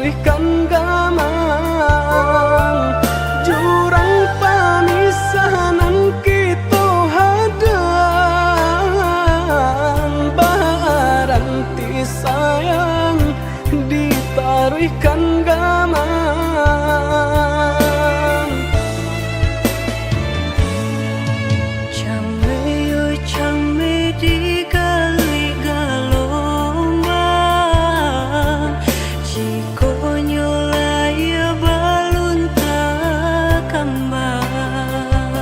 ditaruhkan gamang jurang pamisahan kita hadang baranti sayang ditaruhkan gamang Came di kali galombang jiko nyolaya balun tak kembang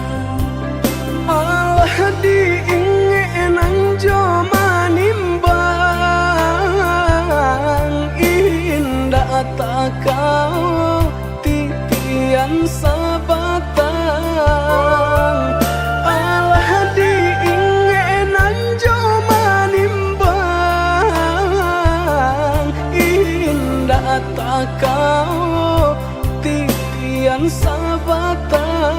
Allah diingin joma nimbang indah tak kau titian sabatang Allah diingin joma nimbang indah tak kau titian sabatang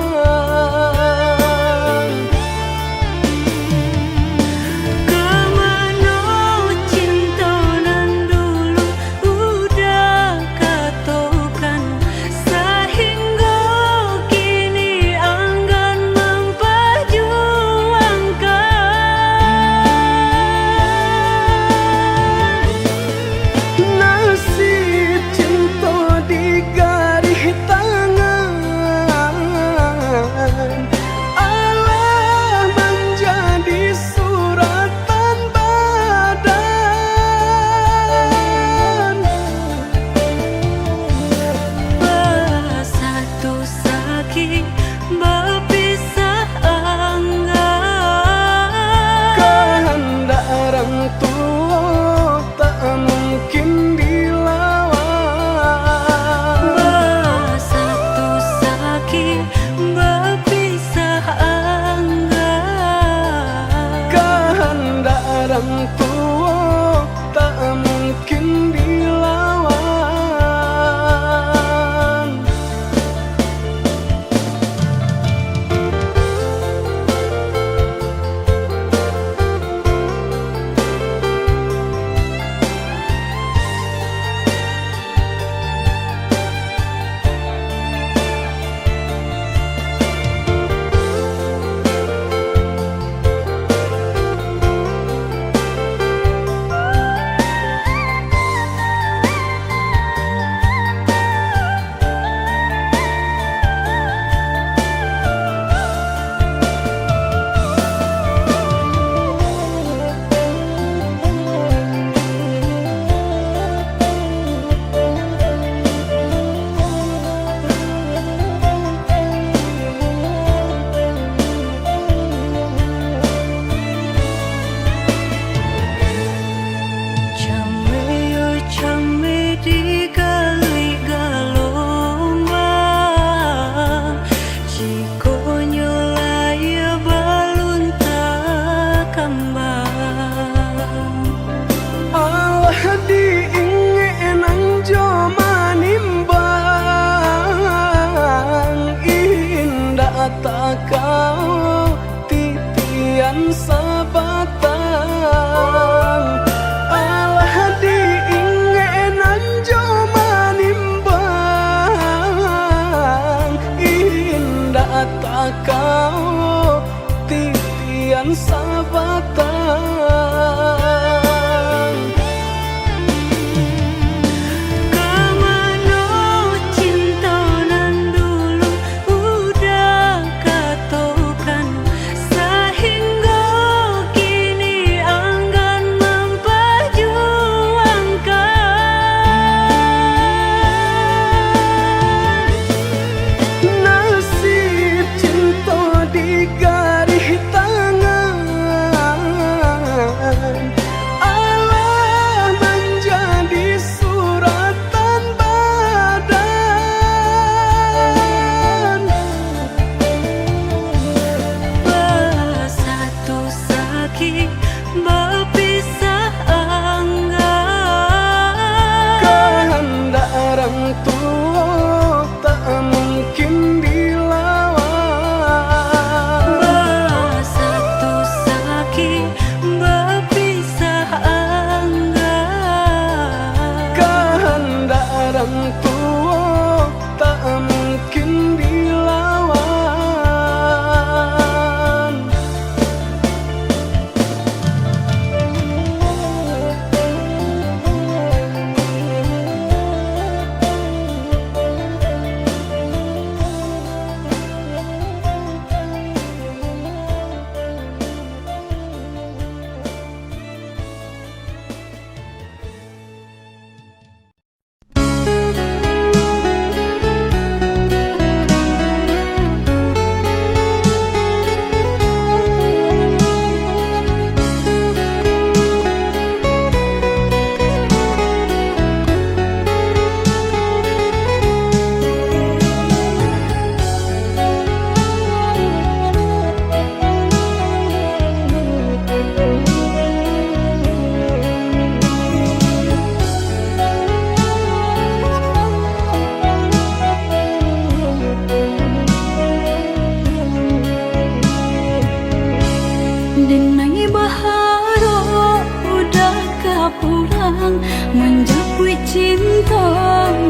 pulang menjauhi cinta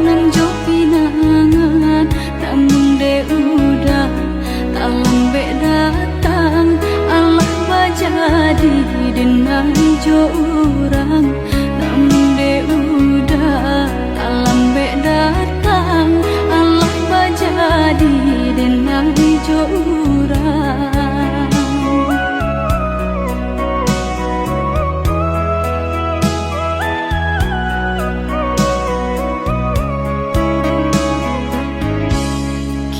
nan jo pinangan, namun de udah tak lambe datang. Allah bajadi dengan jo orang, namun de udah tak lambe datang. Allah bajadi dengan jo orang.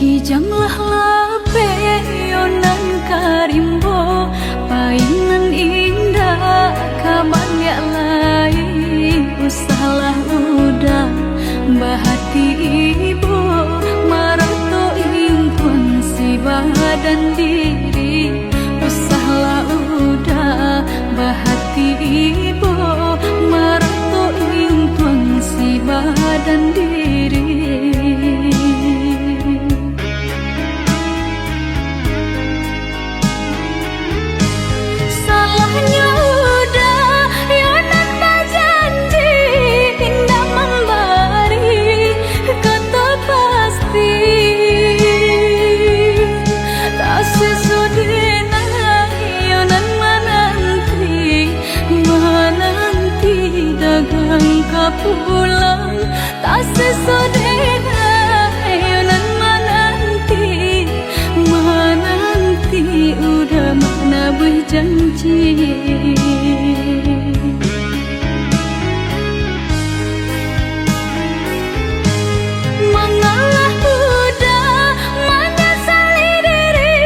Kijanglah lape yonan karimbo, painan indah kaban ya lain. Usahlah udah bahati ibu marato ingkun si badan diri. Usahlah udah bahati ibu marato ingkun si badan diri. Pulang tak sesodena yonan menanti udah mana berjanji. Mengalah udah menyesali diri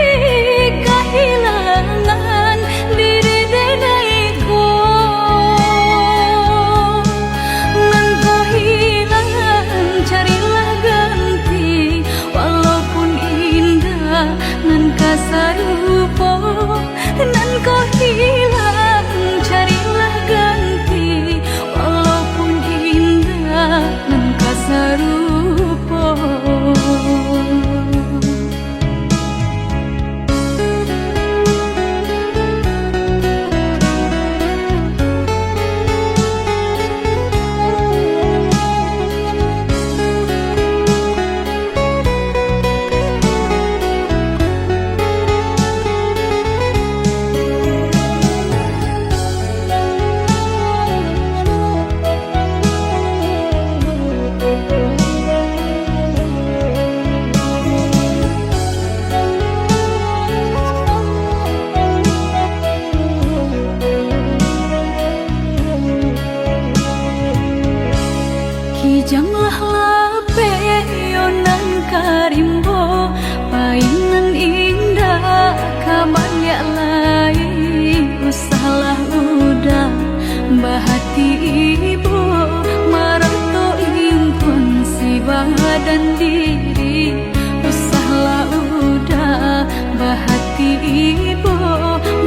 kehilangan diri denaiku. Nan kasarupo nan kau hilang, carilah ganti. Walaupun indah nan kasarupo. Kijanglah lape yonan karimbo, painan indah kaban ya lain. Usahlah udah bahati ibu marato ingkun si badan diri. Usahlah udah bahati ibu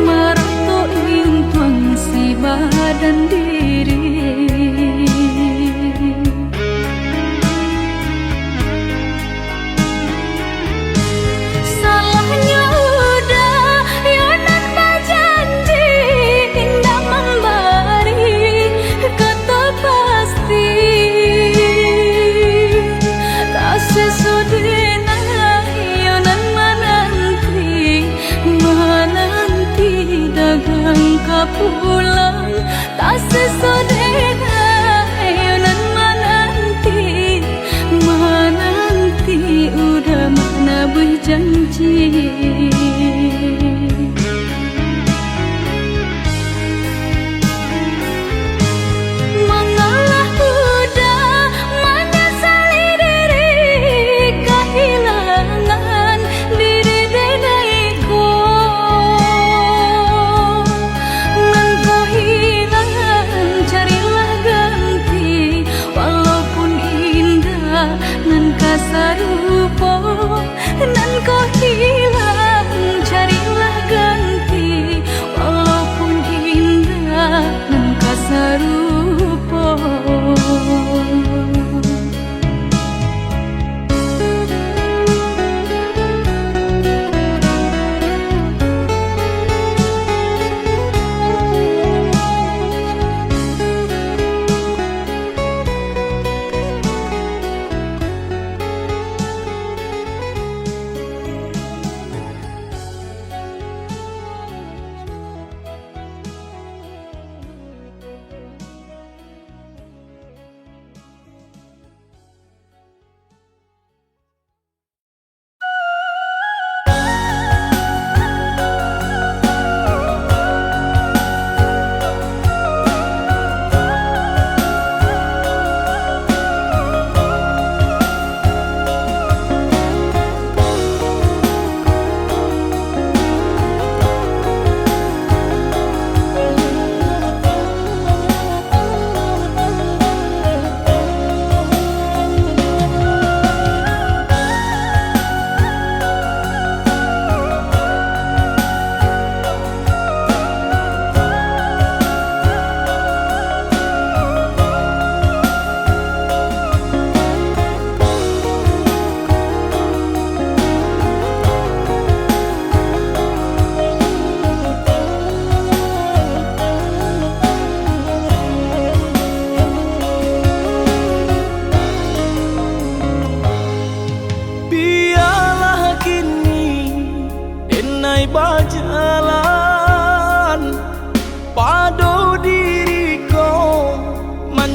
marato ingkun si badan diri.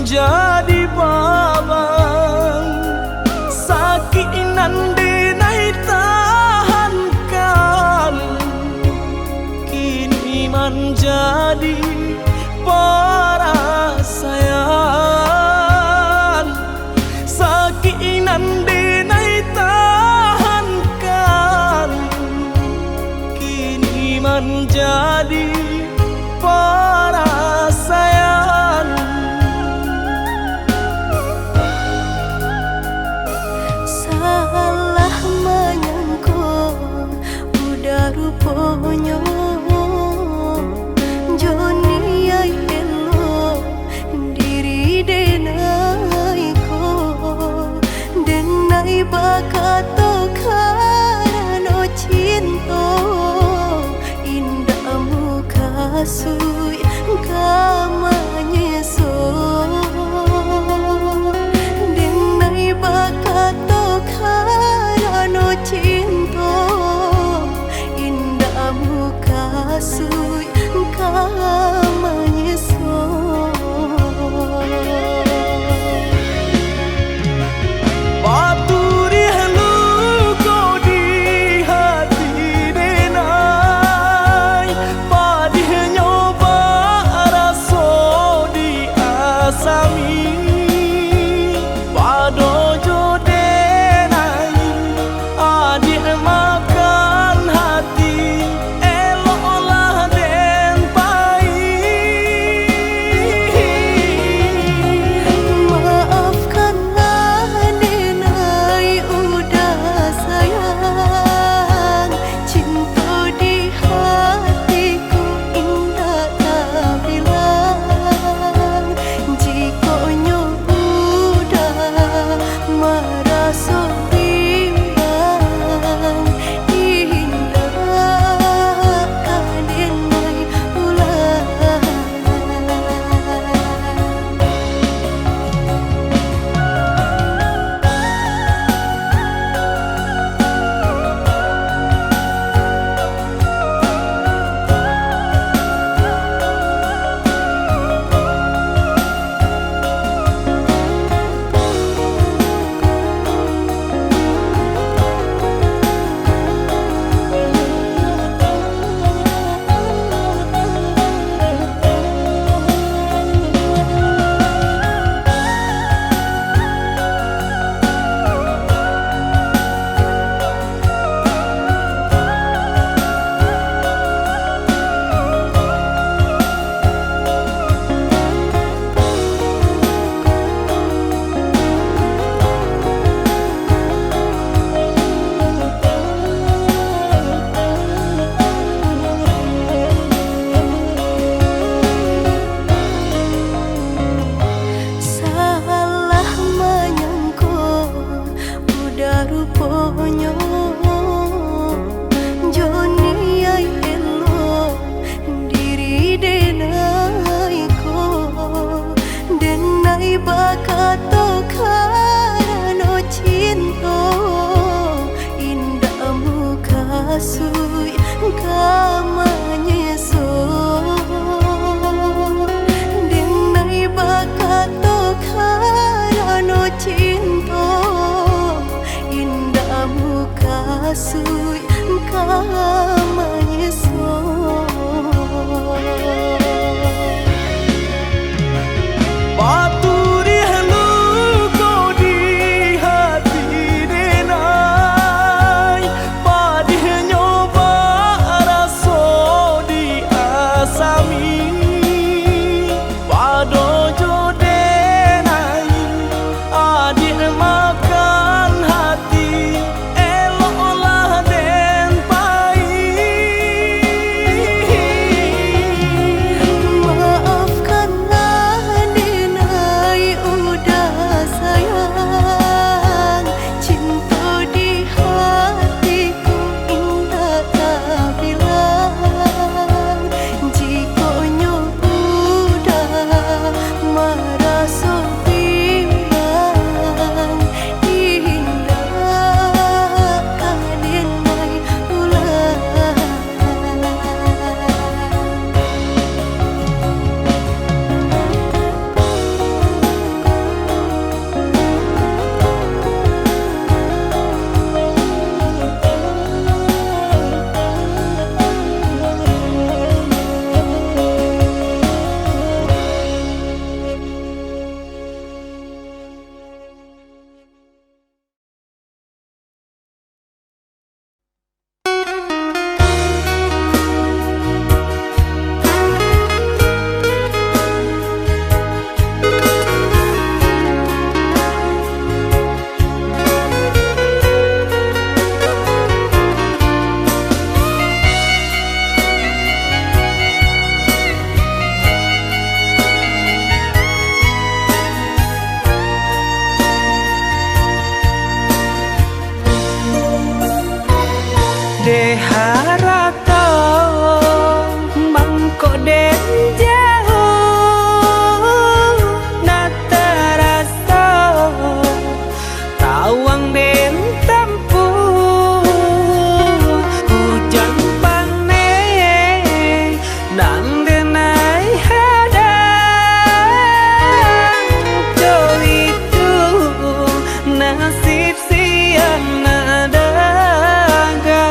menjadi babang, sakit nande nai tahankan, kini menjadi perasaan, sakit nande nai tahankan, kini menjadi perasaan. Salah menyangka udah rupanya Joni ay elo diri denai ko denai bakato karano cinta indah muka sui kamanya so denai bakato karano cinta indah muka sui kamanya so. Paturi halu kau di hati denai, padih nyoba raso di asami, pado jo denai adik makan hati, eloklah den pai. Maafkanlah denai udah sayang, cinta di hatiku indah tak bilang, jika udah merasa bimbang, indah denai ulang. Salah menyangka udah rupanya Joni ay elo diri denai ko denai bakato karano cinta indah muka sui kamanya so denai bakato karano cinta indah muka sui kamanya so. Paturi halu kau di hati denai, padih nyoba raso De harato mangko den jauh na terasa tawang den tempuh hujan pane nang denai hadang jo itu nasib siang nadaga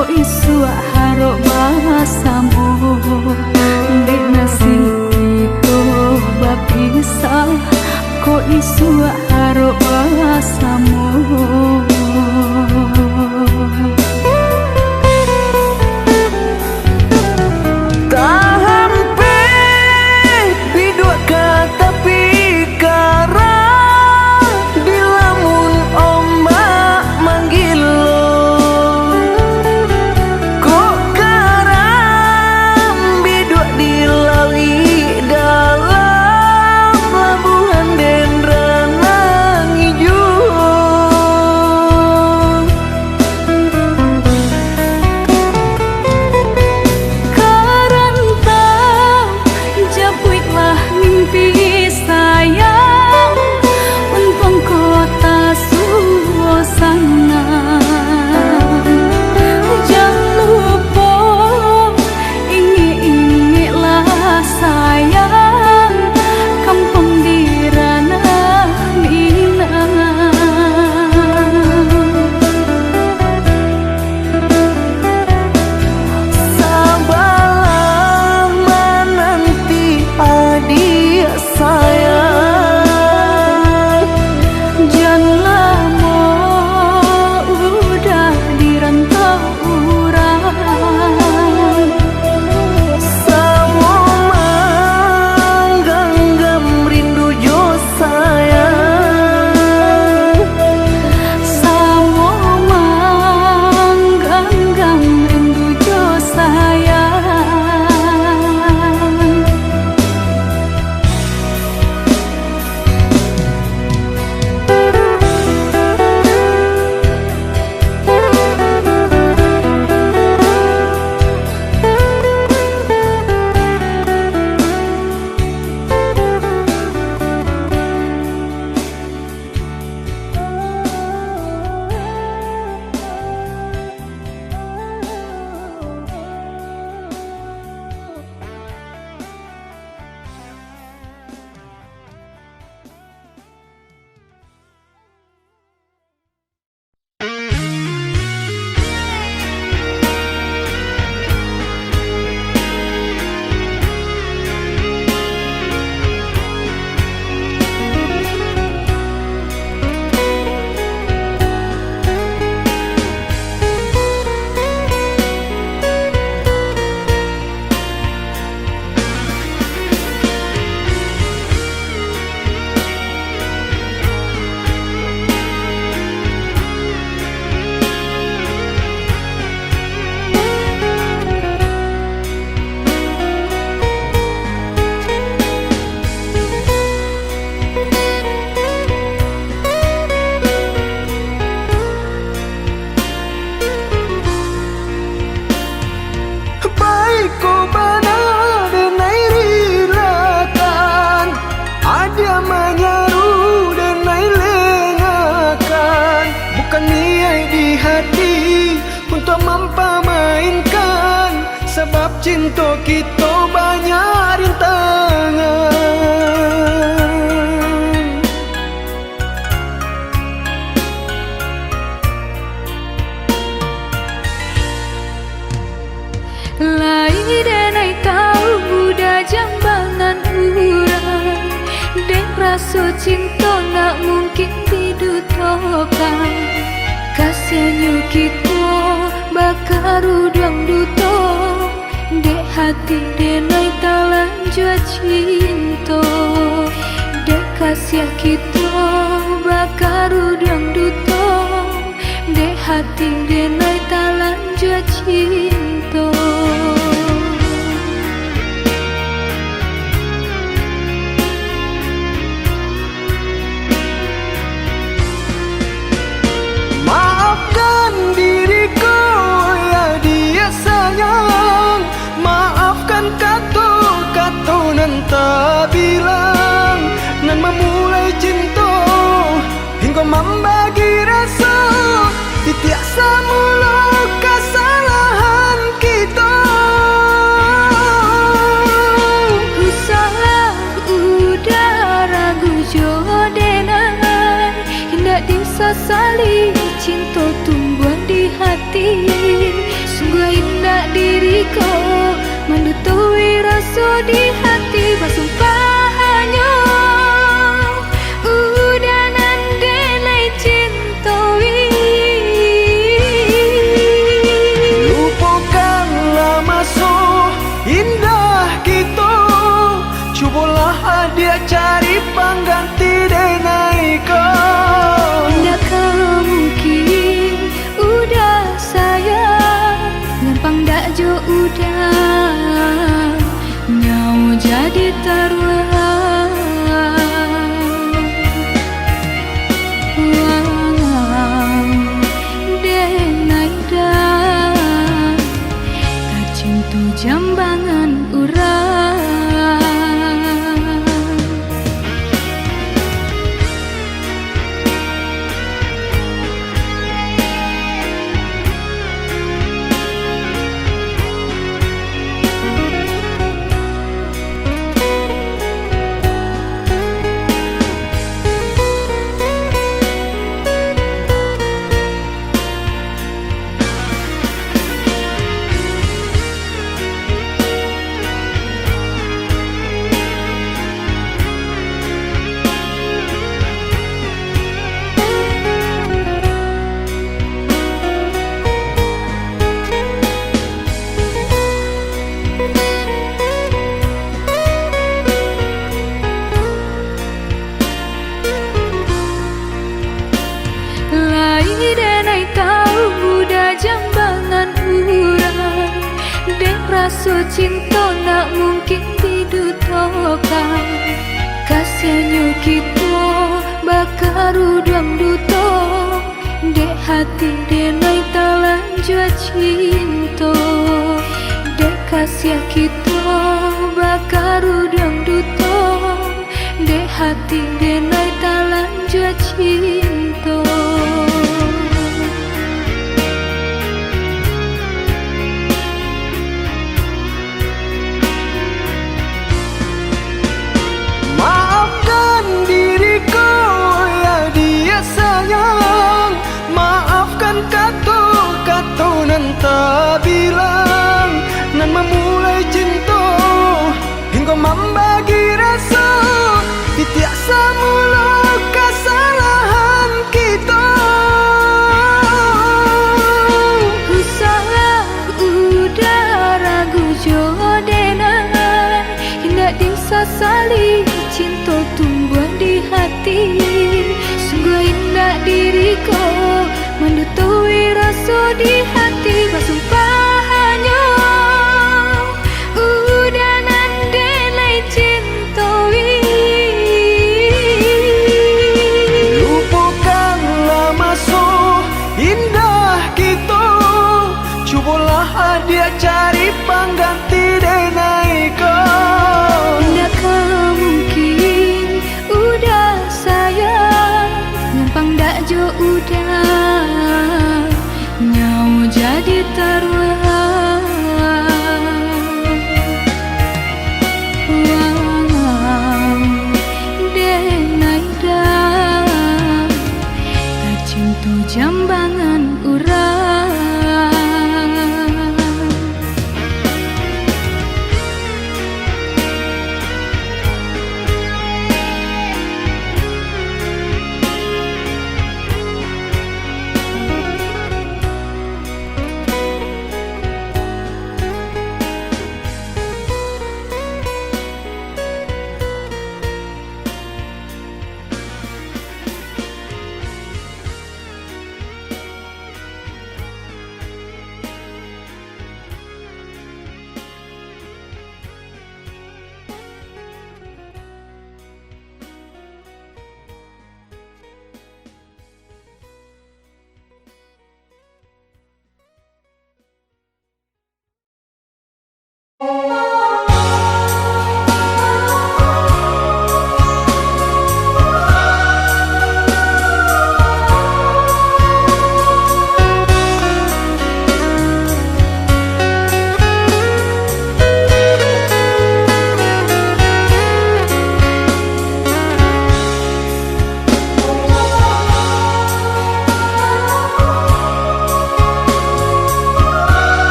ko isu haro bahasamu di nasi ko bapisah ko isu haro bahasamu Cinta kita banyak rintangan. Lai denai tahu budak jambangan urang dan rasa cinta nak mungkin didutokan. Kasihannya kita bakar udang duto dek hati denai talan jua cinta. Dek kasih kita bakar udang duto dek hati denai talan jua cinta. Maafkan diriku ya dia sayang. Maafkan kata-kata nan tak bilang, nan memulai cinta hingga membagi rasa. Tiada semula kesalahan kita. Sungguh indah diriku mendutui rasa di hati bersumpahannya. Udah nandelai cintawi. Lupakanlah masa indah kita, cubalah dia cari pengganti dengan kau. Ndakah mungkin udah sayang, gampang dak jo udah nyau jadi taruhan. Denai dah tercintu jambangan urang. Denai tahu muda jambangan urang, dek rasa cinta nak mungkin didutokan. Kasihannya kita bakaru duang duto, dek hati denai talanjua cinta. Dek kasihan kita bakaru duang duto, dek hati denai talanjua cinta. Maafkan diriku ya dia sayang, maafkan kata-kata nan tak bilang, nan memulai cinta hingga membagi rasa. Tiap semula kesalahan kita. Usaha udah ragu jodenai, hendak disasali cinta tumbuh di hati. Sungguh indah diriku mendutui rasa di hati bersumpahannya. Udah nandelai cintawi. Lupakanlah masa indah kita, cubalah dia cari pengganti dengan kau. Ndakah mungkin udah sayang, gampang dak jo udah nyau jadi taruhan. Denai dah tercintu jambangan urang.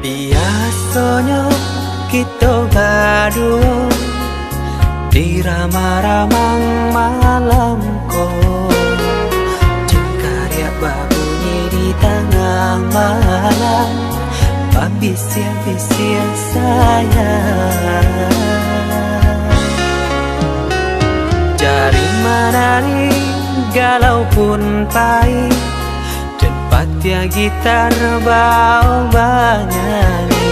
Biasanya kita berdua di ramah-ramang malam ko, jengkarya babunyi di tengah malam, babisia-bisia sayang. Jari menari galau pun pahit, tempatnya gitar bau banyani,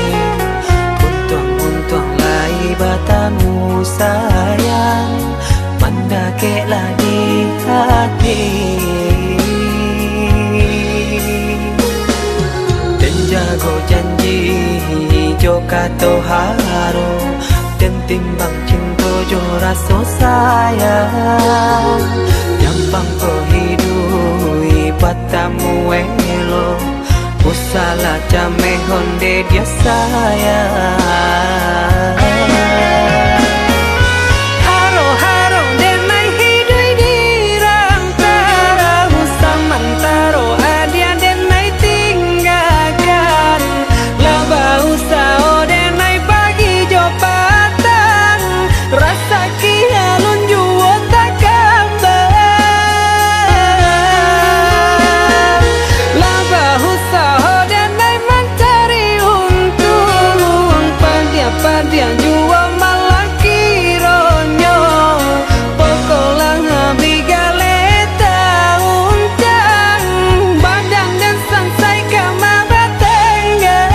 untung lai batamu sayang, mendakeklah di hati. Dan jago janji joka toharo, dan timbang cinta jo rasa sayang, yang bangko hidui batamu elo, usala jame honde dia sayang. Haro-haro denai hidui di rantara, samantaro adia denai tinggalkan, laba usao denai bagi jopatan, rasa kialun juo tak kabar, laba usao denai mencari untung, padia juo malah kironyo, pokolang bigaleta uncang, badang dan sangsai kama batenggang,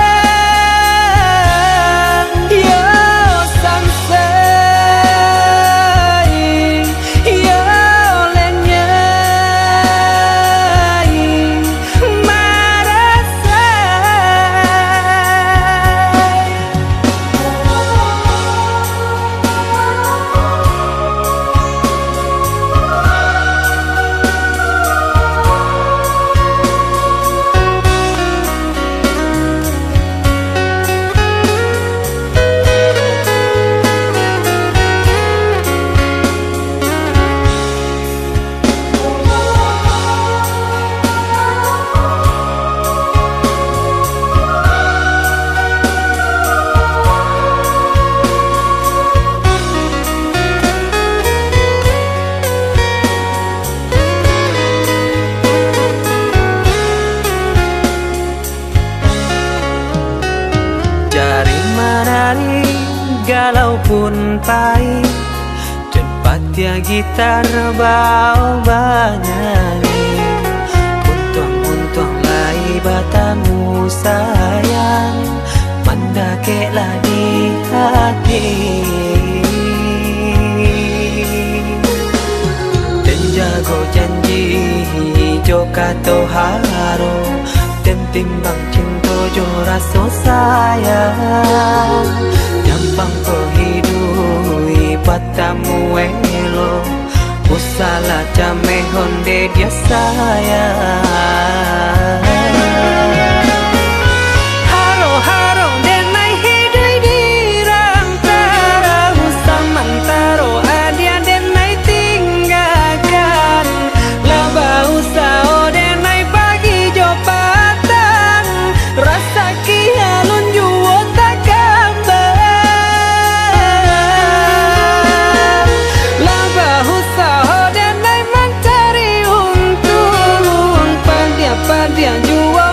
yo sangsai, yo lenyai, marasai. Jari menari galau pun pahit, tempatnya gitar bau banyani, untung lai batamu sayang, mendakeklah di hati. Dan jago janji joka toharo, dan timbang cinta jo rasa sayang, yang bangko hidui batamu elo, usala jame honde dia sayang. Haro-haro denai hidui di rantara, samantaro adia denai tinggalkan, laba usao denai bagi jopatan, rasa kialun juo tak kabar, laba usao denai mencari untung, padia juo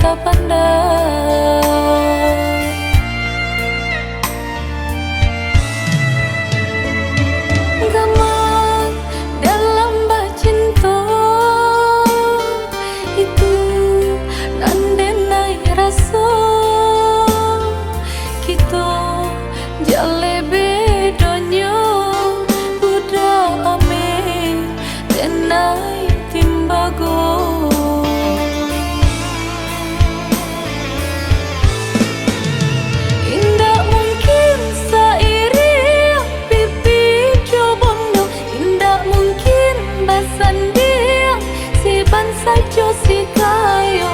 tak pandang. Gaman dalam bacinta itu nandenai rasa kita jale bedanya budak ame tenai timbago. Indah mungkin sairi pipi cobondo, indah mungkin basandia si bansa jo si kayo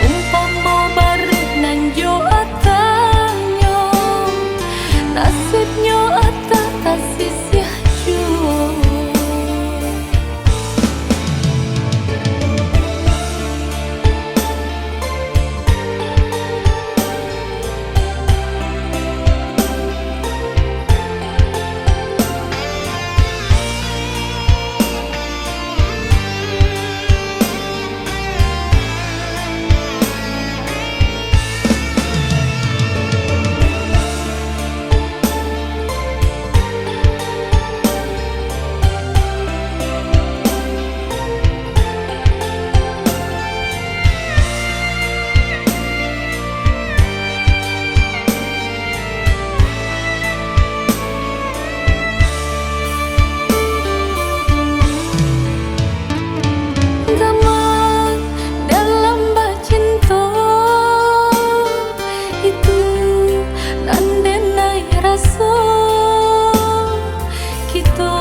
umpama barit nan jo atanyo nasibnya ata kasih jo. Gaman dalam bacinta itu nandenai rasa kita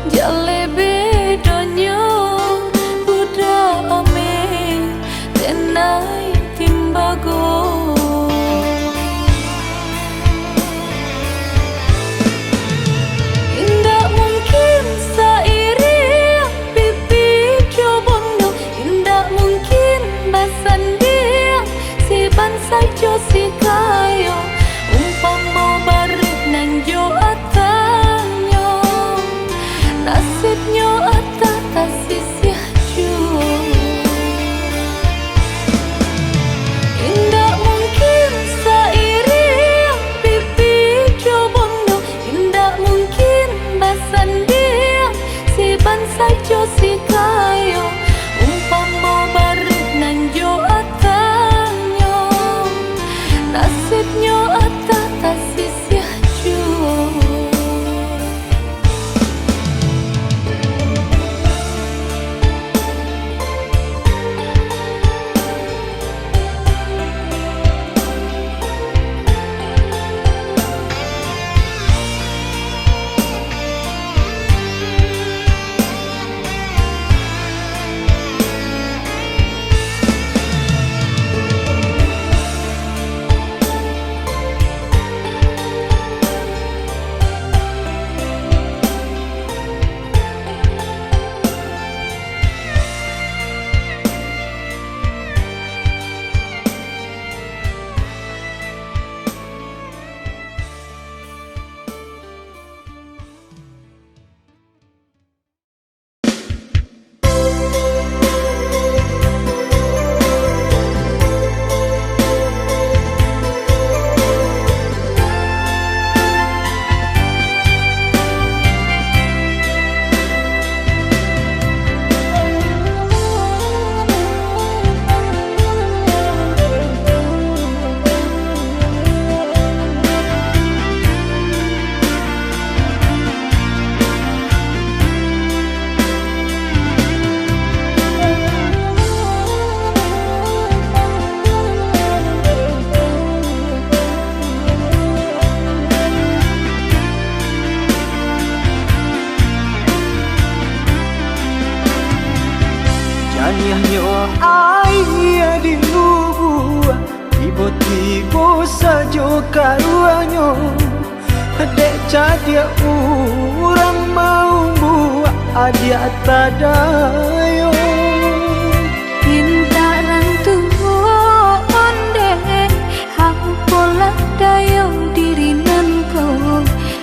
jale bedanya budak ame tenai timbago. Indah mungkin sairi pipi cobondo, indah mungkin basandia si bansa jo si kayo umpama barit nan jo atanyo nasibnya ata kasih jo. Indah mungkin sairi pipi cobondo, indah mungkin basandia si bansa jo si kayo umpama barit nan jo atanyo nasibnya ata kasih jo. Nyanyiannya ayah di lubua, tiba-tiba saja karuannya. Dek cadia orang mau buat adia tadayo. Pintaran tuh onde, aku pola dayo diri nanko,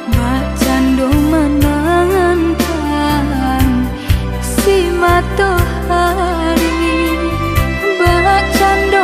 bacando manangan kan si matahari, bacando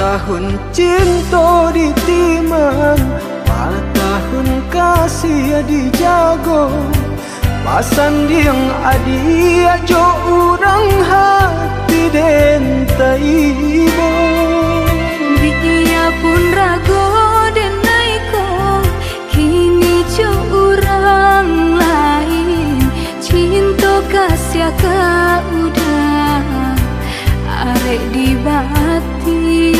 tahun cinta di timang, 4 tahun kasih di jago. Pasan diang adi ajo urang hati den taibo. Biya pun rago den naiko, kini jo urang lain. Cinta kasih ka udah arek di bati.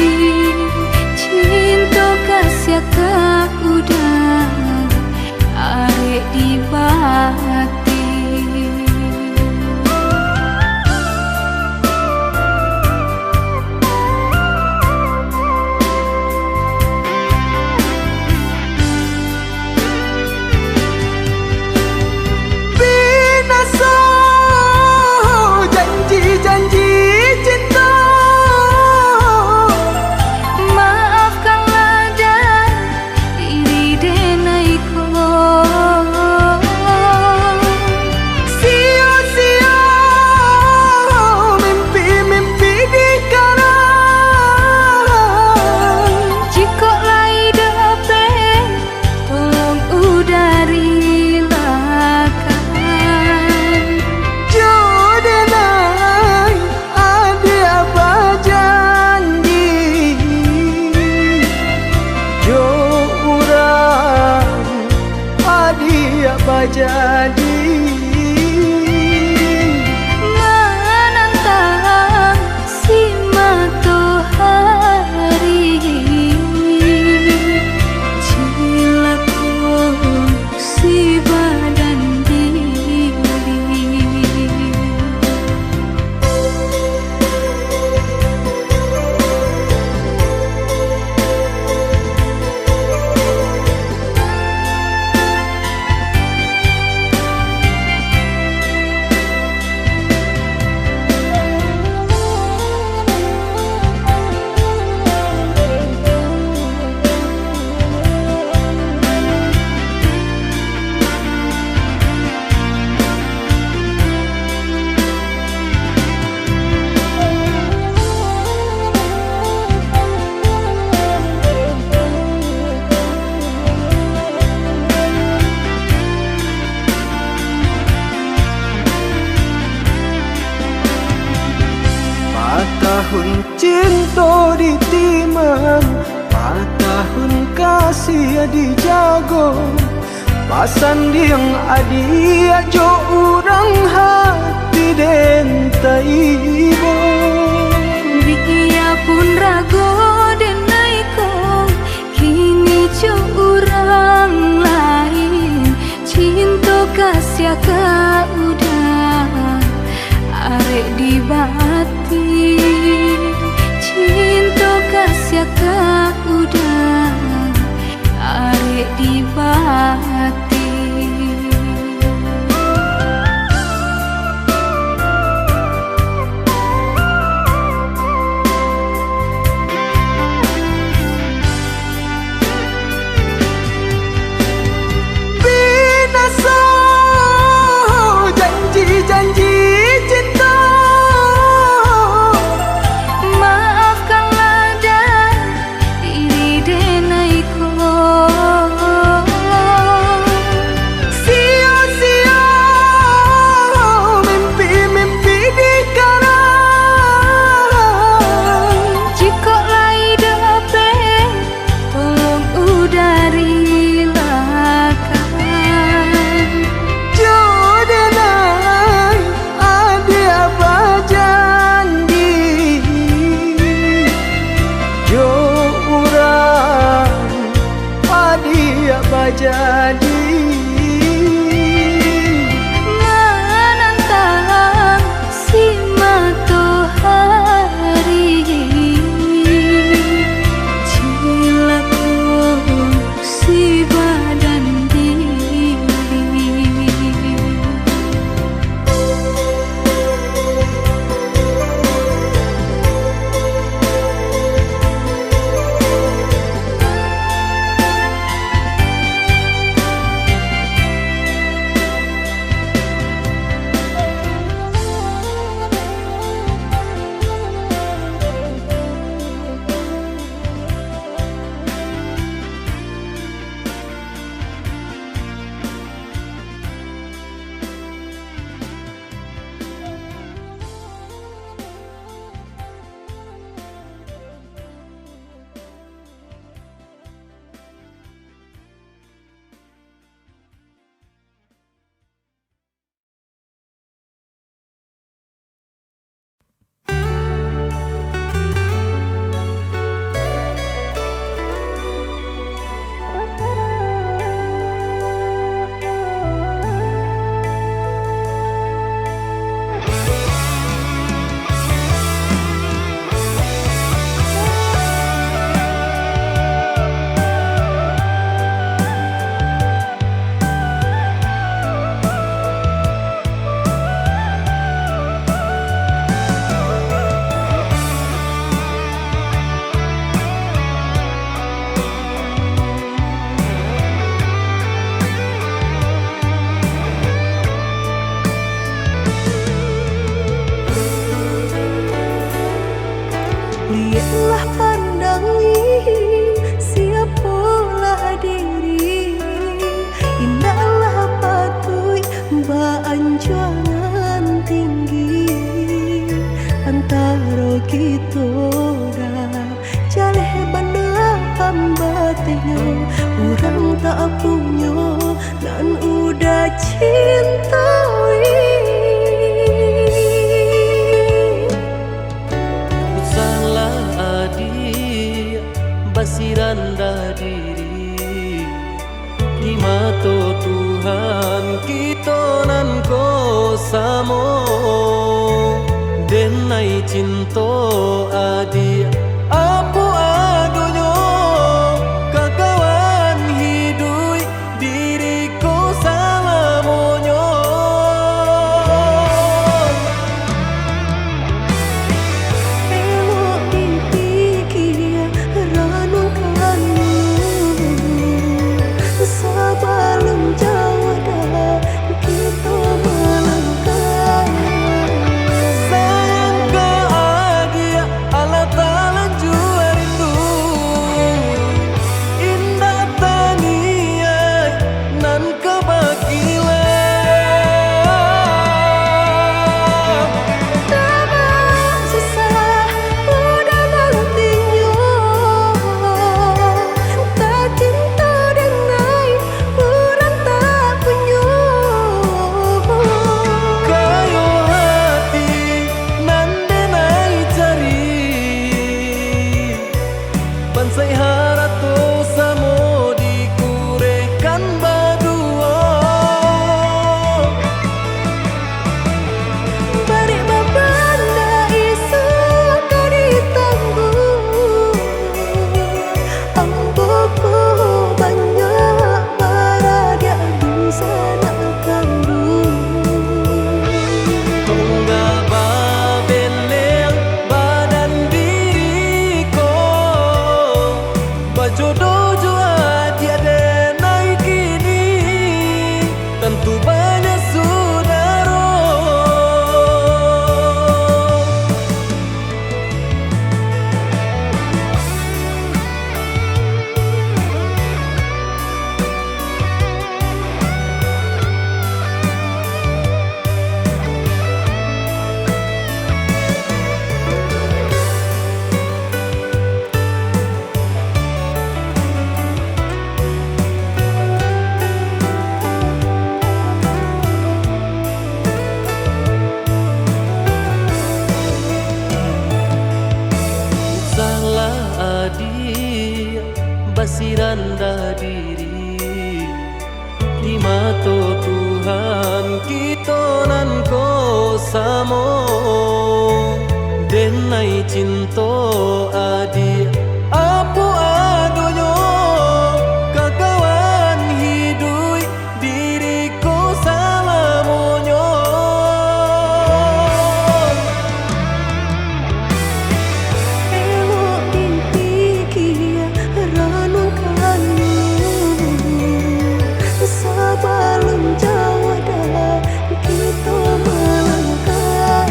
Cinta kasih ka udah arek di bati. Binasa janji-janji cinta, Maafkanlah dan diri denaiko. sia-sia mimpi-mimpi di karang. Jika lai dape, tolong udari lakan. Jodenai adi apa janji, jo urang adi apa jadi. Menantang si matahari, cilaku si badan diri. Tahun cinta di timang, 4 tahun kasih di jago. Pasan diang adi ajo urang hati den taibo. Biya pun rago den naiko, kini jo urang lain. Cinta kasih ka udah arek di bati. Cinta kasih ka udah arek di bati. Binasa janji-janji cinta, Lihatlah pandangi siapalah diri. Indahlah patui baanjuangan tinggi antara kita dah jaleh banda pambatnya. Orang tak punya dan udah cintai. Salah adik basiran dah diri di mata Tuhan kita nan ko samo denai cinta adik apa adonyo kakawan hidui diriku salamonyo. Elok dipikir renungkan sebelum jauh dah kita melangkah. Sayang bahagia Allah Ta'ala jua rindu indah taniai nan kebakilan. Tak susah udah nantinya. Tak cinta dengan orang tak punya. Kayo hati nan denai cari bansai harato samo dikurekan badua. Balik babanda isu kari tangguh. Amboku banyak baradia bisa nak kandung. Tunggal babeleng badan diriku bajodoh jua tiada naik kini tentu banyak saudara. Salah adik basiran dah diri di mata Tuhan kita nan ko samo denai cinta adik apa adonyo kakawan hidui diriku salamonyo. Elok dipikir renungkan sebelum jauh dah kita melangkah.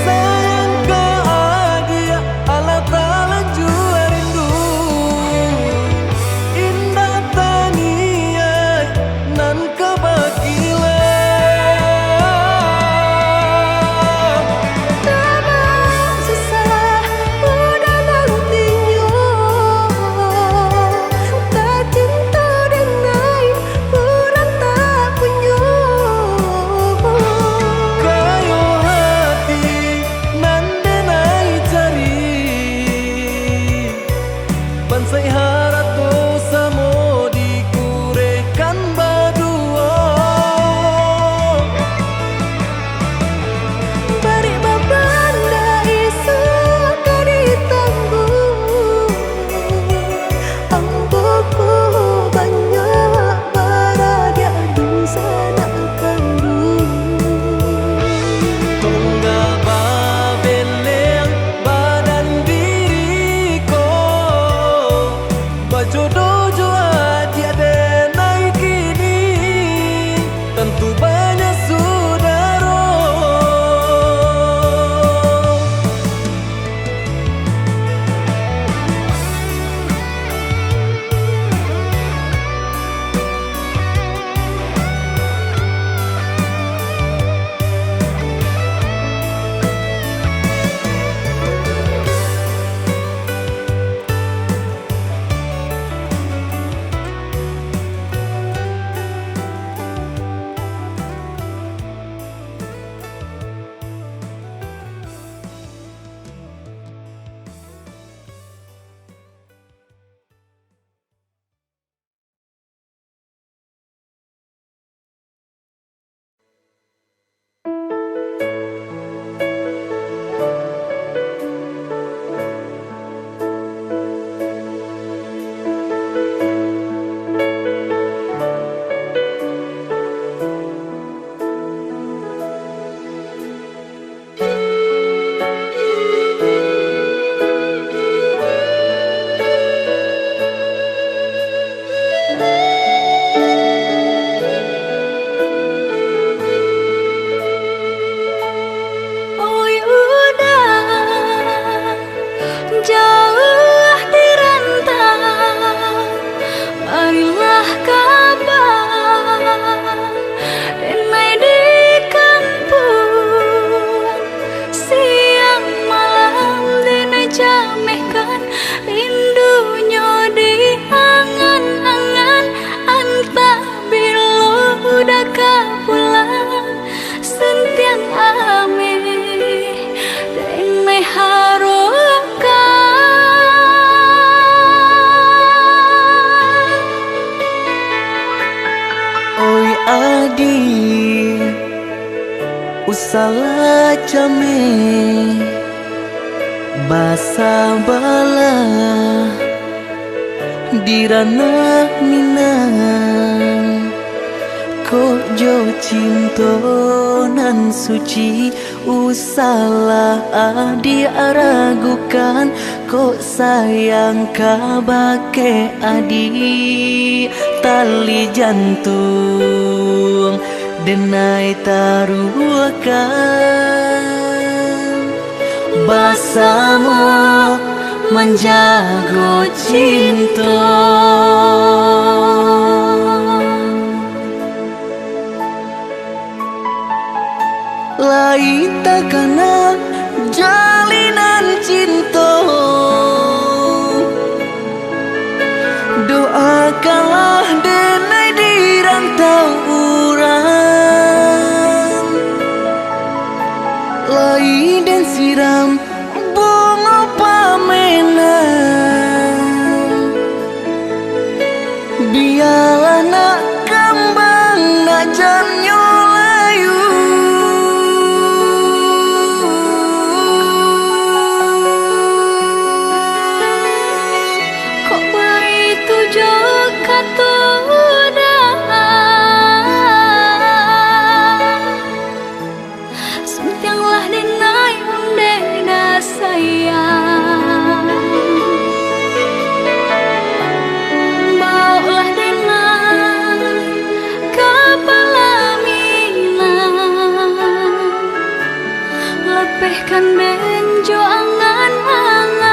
Sayang bahagia Salah jame basa bala dirana minang ko jo cinto nan suci usalah adi aragukan ko sayang kabake adi tali jantung denai taruhkan basamu menjago cinta lain takana jalinan cinta doakanlah denai di rantau urang lain dan siram bunga pamenang biarlah nak kembang nak jamnya layu kok begitu juga sentianglah denai undena sayang baulah denai kepala minang lepehkan benjo angan-angan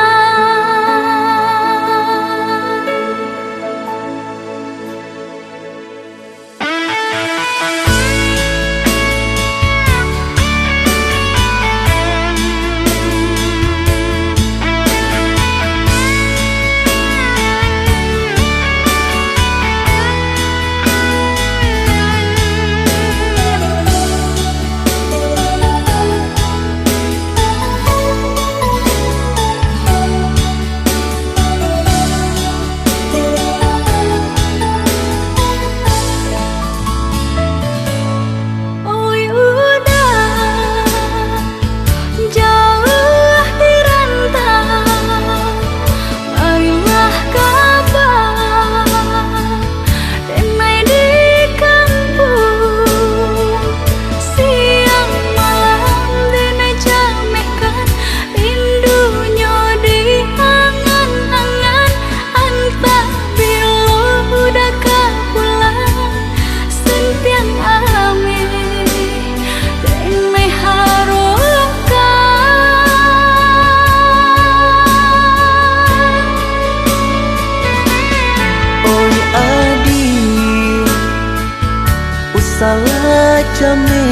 salah jame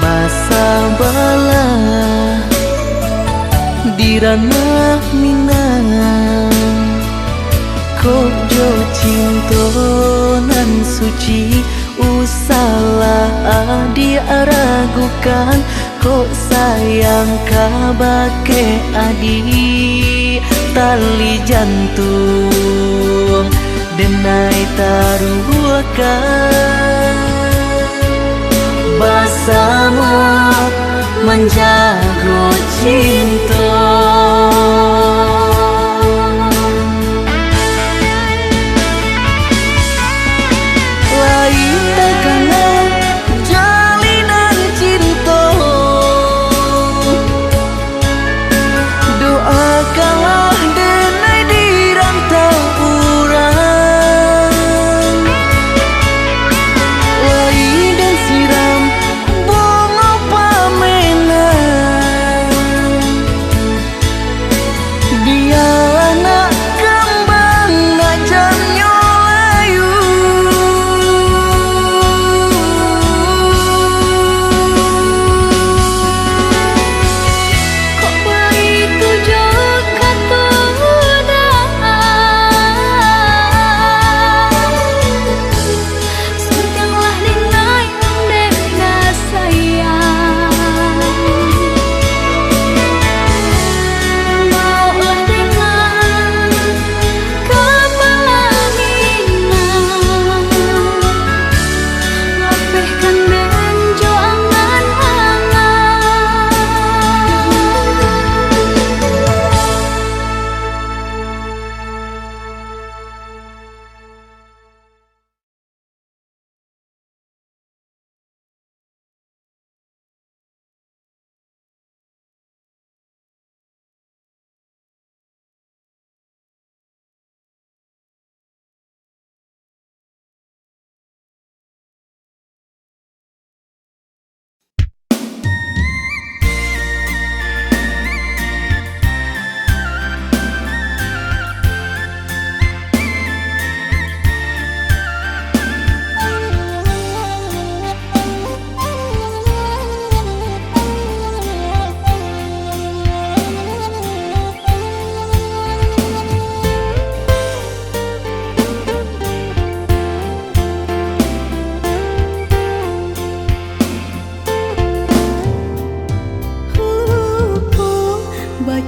basa bala dirana minang ko jo cinto nan suci usalah adi aragukan ko sayang kabake adi tali jantung denai taruhkan basamu menjago cinta lain takana jalinan cinta doakanlah denai di rantau urang lain dan siram bunga pamenang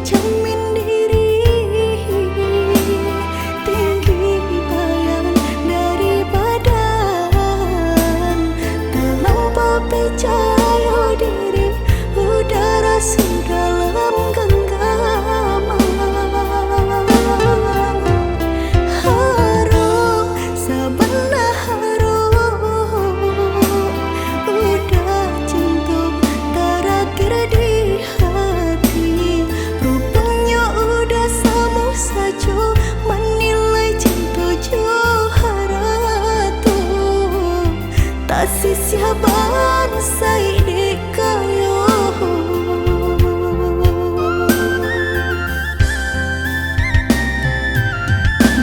jamin diri tinggi bayang dari badan, terlampau percaya diri udara sedalam genggaman. Harum sebelah harum udah cinta terakhir di hati, rupanya udah sama saja menilai cinta johara tu tak sisiaban saidi kayo.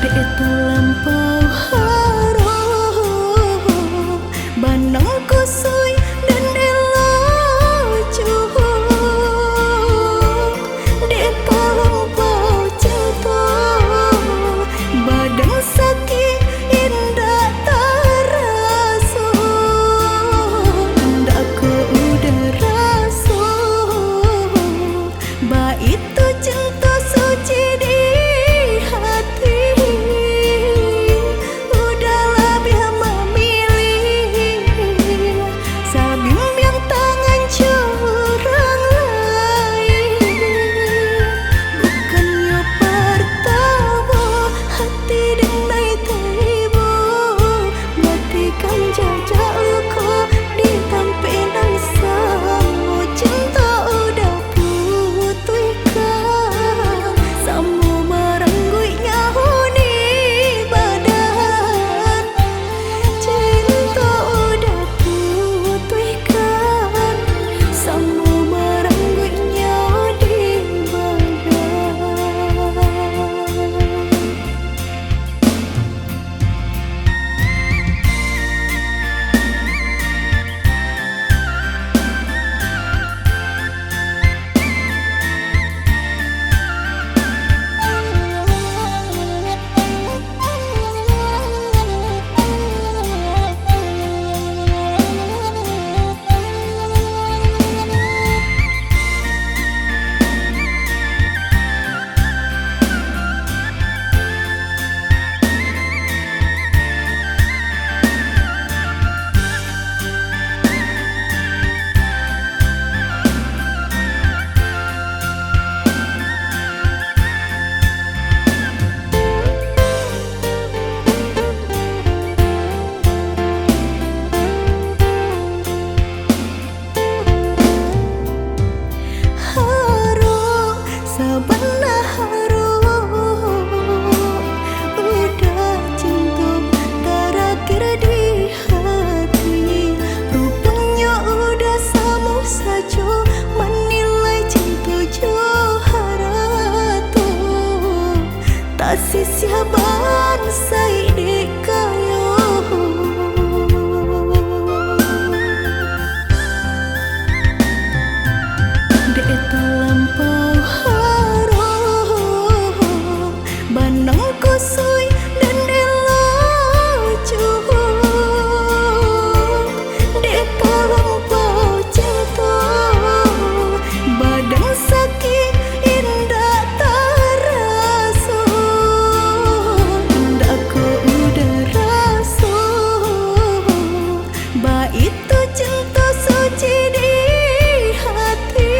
Dek terlampau harum banang kusui dan elacuh, dek terlampau cinta badan sakit indah terasa, ndak ku udah rasa bah itu cinta suci di hati. Udahlah biar memilih sabimbing tangan curang lain, bukannya pertama hati denai tiba matikan jajak luka di tampilan sama cinta udah putihkan sama merengguinya huni badan, cinta udah putihkan sama merengguinya di badan. Harum sebelah harum udah cinta terakhir di hati, rupanya udah sama saja menilai cinta johara tu tak sisiaban saidi kayo. Dek terlampau harum banang kusui dan elacuh, dek terlampau cinta badan sakit indah terasa, ndak ku udah rasa bah itu cinta suci di hati.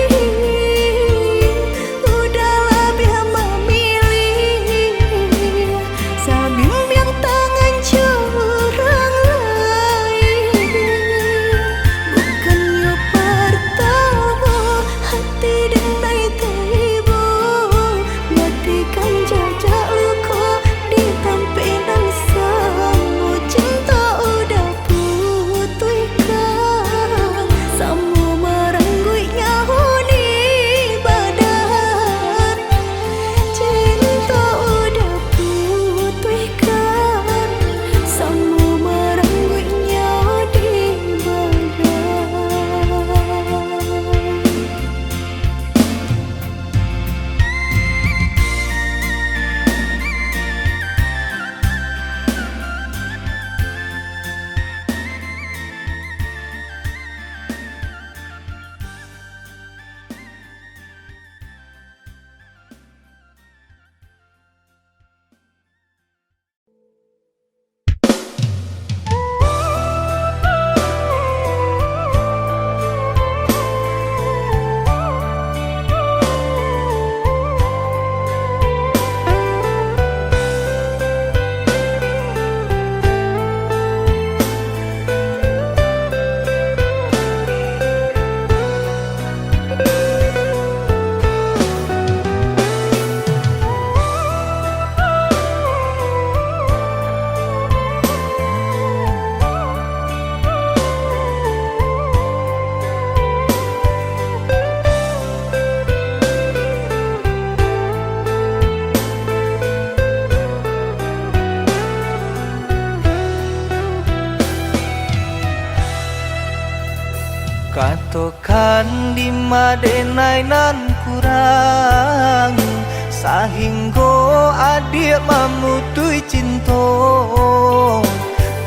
kan di madenai nan kurang sahingga adik mamutui cinta.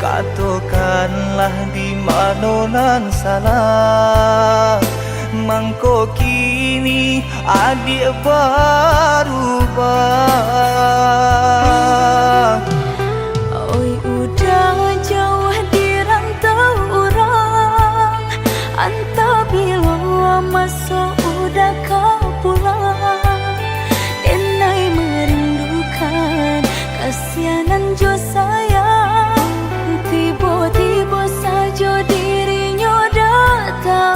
Katakanlah di mana nan salah, mangko kini adik berubah. Oi udah jauh di rantau orang, antau bila masa udah kau pulang. Denai merindukan kasihanan jo sayang, tiba-tiba saja dirinya datang.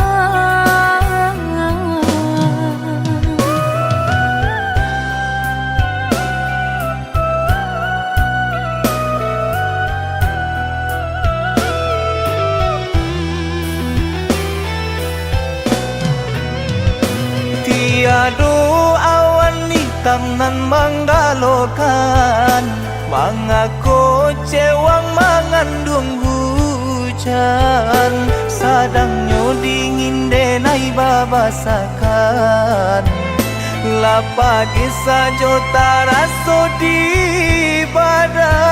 Tiada awan hitam nan menggalokan, mengaku cewang mengandung hujan. Sadangnya dingin denai babasakan, lapagi saja taraso di badan.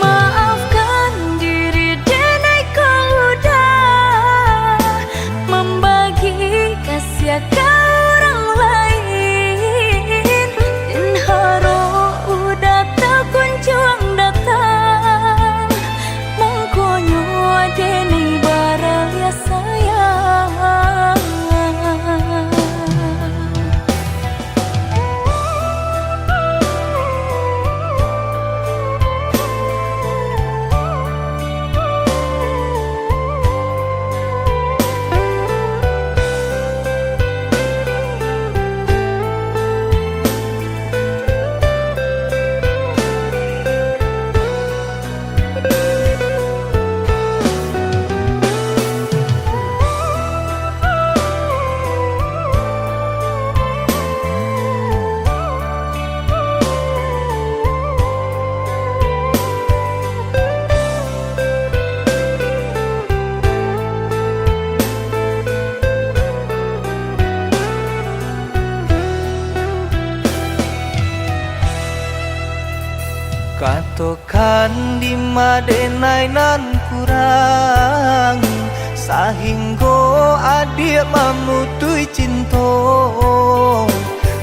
Maafkan diri denai kau udah membagi kasih ke orang lain. Dan haro udah tak kunjung datang, mengkonyo denai baralia sayang. Katakan di madenai nan kurang sahingga adik mamutui cinta.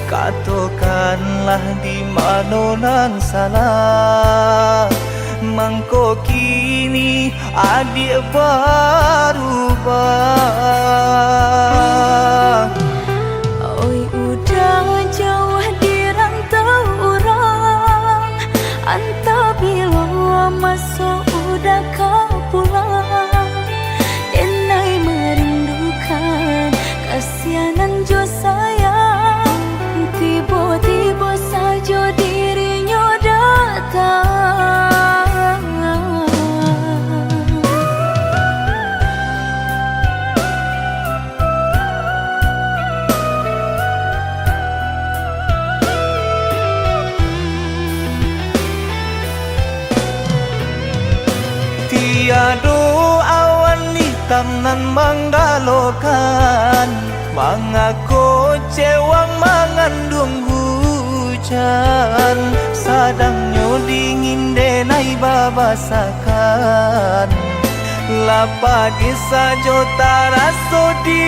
Katakanlah di mana nan salah, mangko kini adik berubah. Oi udah jauh di rantau orang, antau bila masa udah kau pulang. Denai merindukan kasihanan jo sayang, tiba-tiba saja dirinya datang. Tiada awan hitam nan menggalokan, mengaku cewang mengandung hujan. Sadangnya dingin denai babasakan, lapagi saja taraso di